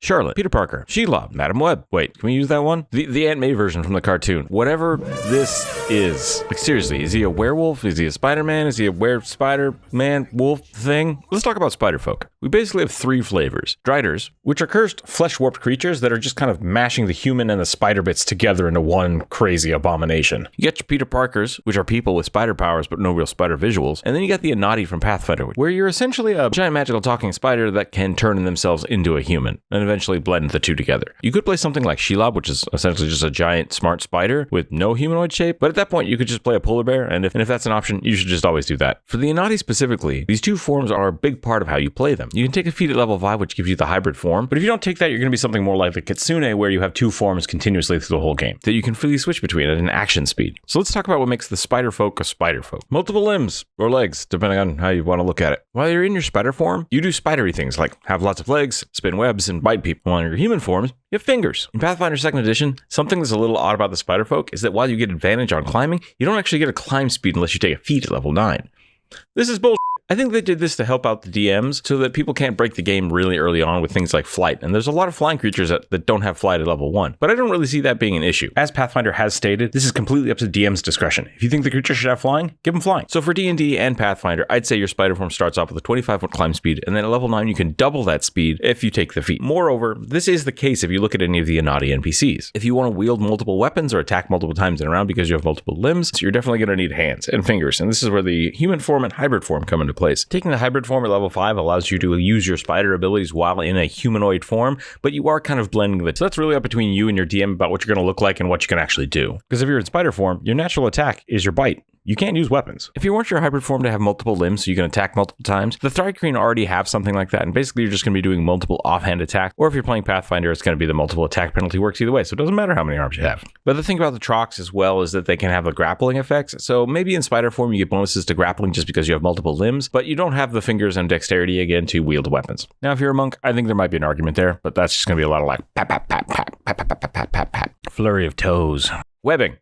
Charlotte, Peter Parker, Sheila, Madam Web. Wait, can we use that one? The Aunt May version from the cartoon. Whatever this is. Like, seriously, is he a werewolf? Is he a Spider-Man? Is he a Spider-Man wolf thing? Let's talk about spider folk. We basically have 3 flavors. Driders, which are cursed, flesh-warped creatures that are just kind of mashing the human and the spider bits together into one crazy abomination. You get your Peter Parkers, which are people with spider powers but no real spider visuals. And then you got the Anadi from Pathfinder, where you're essentially a giant magical talking spider that can turn themselves into a human and eventually blend the two together. You could play something like Shelob, which is essentially just a giant smart spider with no humanoid shape, but at that point you could just play a polar bear, and if that's an option, you should just always do that. For the Anadi specifically, these 2 forms are a big part of how you play them. You can take a feat at level 5, which gives you the hybrid form, but if you don't take that, you're going to be something more like the Kitsune, where you have 2 forms continuously through the whole game that you can freely switch between at an action speed. So let's talk about what makes the spider folk a spider folk. Multiple limbs, or legs, depending on how you want to look at it. While you're in your spider form, you do spidery things like have lots of legs, spin webs, and bite people. While in your human forms, you have fingers. In Pathfinder 2nd Edition, something that's a little odd about the spider folk is that while you get advantage on climbing, you don't actually get a climb speed unless you take a feat at level 9. This is bullshit. I think they did this to help out the DMs so that people can't break the game really early on with things like flight. And there's a lot of flying creatures that don't have flight at level 1. But I don't really see that being an issue. As Pathfinder has stated, this is completely up to DM's discretion. If you think the creature should have flying, give them flying. So for D&D and Pathfinder, I'd say your spider form starts off with a 25-foot climb speed, and then at level 9 you can double that speed if you take the feat. Moreover, this is the case if you look at any of the Anadi NPCs. If you want to wield multiple weapons or attack multiple times in a round because you have multiple limbs, so you're definitely going to need hands and fingers. And this is where the human form and hybrid form come into place. Taking the hybrid form at level 5 allows you to use your spider abilities while in a humanoid form, but you are kind of blending the. So that's really up between you and your DM about what you're going to look like and what you can actually do. Because if you're in spider form, your natural attack is your bite. You can't use weapons. If you want your hybrid form to have multiple limbs so you can attack multiple times, the Thri-Kreen already have something like that, and basically you're just going to be doing multiple offhand attacks, or if you're playing Pathfinder, it's going to be the multiple attack penalty works either way, so it doesn't matter how many arms you have. But the thing about the Trox as well is that they can have the grappling effects, so maybe in spider form you get bonuses to grappling just because you have multiple limbs, but you don't have the fingers and dexterity again to wield weapons. Now if you're a monk, I think there might be an argument there, but that's just going to be a lot of like pat, pat, pat, pat, pat, pat, pat, pat, pat, pat, flurry of toes. Webbing.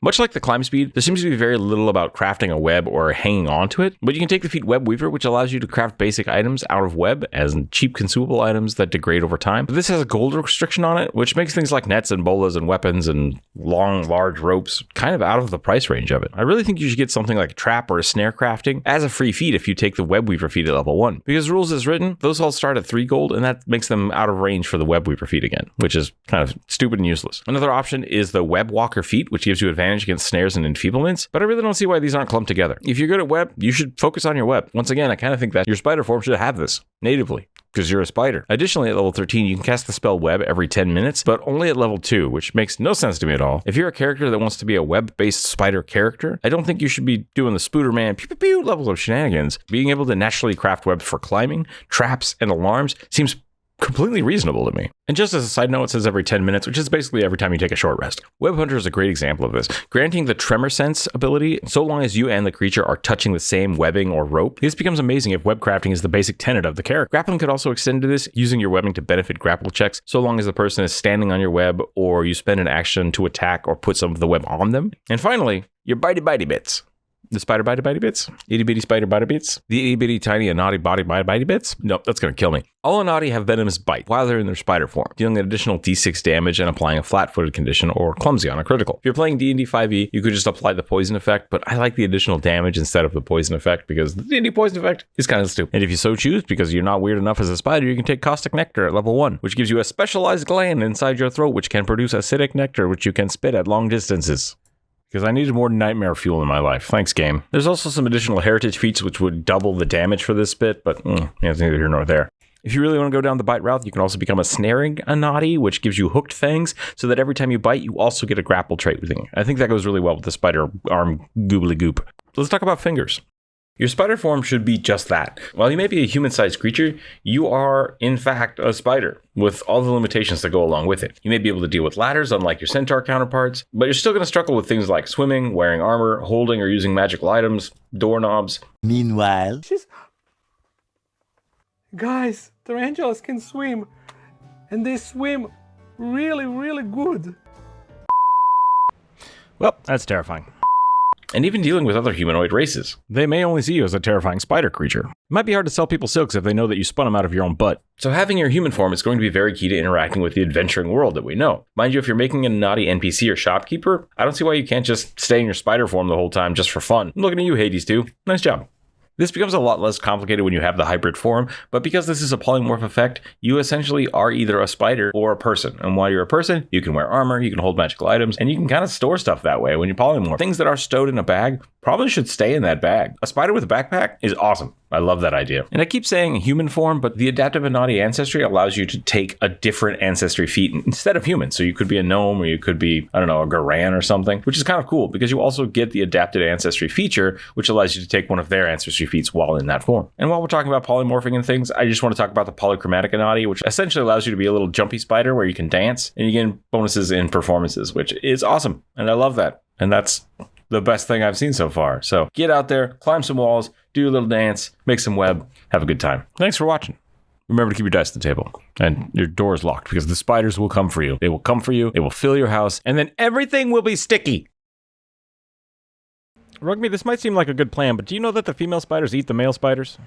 Much like the climb speed, there seems to be very little about crafting a web or hanging onto it, but you can take the feat Web Weaver, which allows you to craft basic items out of web as cheap consumable items that degrade over time. But this has a gold restriction on it, which makes things like nets and bolas and weapons and long, large ropes kind of out of the price range of it. I really think you should get something like a trap or a snare crafting as a free feat if you take the Web Weaver feat at level 1. Because rules as written, those all start at 3 gold, and that makes them out of range for the Web Weaver feat again, which is kind of stupid and useless. Another option is the Web Walker feat, which gives you advantage against snares and enfeeblements, but I really don't see why these aren't clumped together. If you're good at web, you should focus on your web. Once again, I kind of think that your spider form should have this natively, because you're a spider. Additionally, at level 13, you can cast the spell Web every 10 minutes, but only at level 2, which makes no sense to me at all. If you're a character that wants to be a web-based spider character, I don't think you should be doing the Spooderman pew pew pew levels of shenanigans. Being able to naturally craft webs for climbing, traps, and alarms seems completely reasonable to me. And just as a side note, it says every 10 minutes, which is basically every time you take a short rest. Web Hunter is a great example of this, granting the tremor sense ability so long as you and the creature are touching the same webbing or rope. This becomes amazing if web crafting is the basic tenet of the character. Grappling could also extend to this, using your webbing to benefit grapple checks so long as the person is standing on your web or you spend an action to attack or put some of the web on them. And finally, your bitey bits. The spider bitey bits? Itty bitty spider bitey bits? The itty bitty tiny Anadi body bitey bits? Nope, that's going to kill me. All Anadi have venomous bite while they're in their spider form, dealing an additional d6 damage and applying a flat-footed condition or clumsy on a critical. If you're playing D&D 5e, you could just apply the poison effect, but I like the additional damage instead of the poison effect because the D&D poison effect is kind of stupid. And if you so choose, because you're not weird enough as a spider, you can take caustic nectar at level 1, which gives you a specialized gland inside your throat which can produce acidic nectar which you can spit at long distances. Because I needed more nightmare fuel in my life. Thanks, game. There's also some additional heritage feats which would double the damage for this bit, but it's neither here nor there. If you really want to go down the bite route, you can also become a snaring Anadi, which gives you hooked fangs, so that every time you bite, you also get a grapple trait with it. I think that goes really well with the spider arm goobly goop. Let's talk about fingers. Your spider form should be just that. While you may be a human-sized creature, you are, in fact, a spider, with all the limitations that go along with it. You may be able to deal with ladders, unlike your centaur counterparts, but you're still going to struggle with things like swimming, wearing armor, holding or using magical items, doorknobs. Meanwhile... Guys, tarantulas can swim, and they swim really, really good. Well, that's terrifying. and even dealing with other humanoid races. They may only see you as a terrifying spider creature. It might be hard to sell people silks if they know that you spun them out of your own butt. So having your human form is going to be very key to interacting with the adventuring world that we know. Mind you, if you're making an Anadi NPC or shopkeeper, I don't see why you can't just stay in your spider form the whole time just for fun. I'm looking at you, Hades, too. Nice job. This becomes a lot less complicated when you have the hybrid form, but because this is a polymorph effect, you essentially are either a spider or a person. And while you're a person, you can wear armor, you can hold magical items, and you can kind of store stuff that way when you polymorph. Things that are stowed in a bag probably should stay in that bag. A spider with a backpack is awesome. I love that idea. And I keep saying human form, but the adaptive Anadi ancestry allows you to take a different ancestry feat instead of human. So you could be a gnome, or you could be, I don't know, a Garan or something, which is kind of cool because you also get the adapted ancestry feature, which allows you to take one of their ancestry feats while in that form. And while we're talking about polymorphing and things, I just want to talk about the polychromatic Anadi, which essentially allows you to be a little jumpy spider where you can dance and you get bonuses in performances, which is awesome. And I love that. And that's the best thing I've seen so far. So get out there, climb some walls, do a little dance, make some web, have a good time. Thanks for watching. Remember to keep your dice at the table and your doors locked because the spiders will come for you. They will come for you. They will fill your house and then everything will be sticky. Rugby, this might seem like a good plan, but do you know that the female spiders eat the male spiders?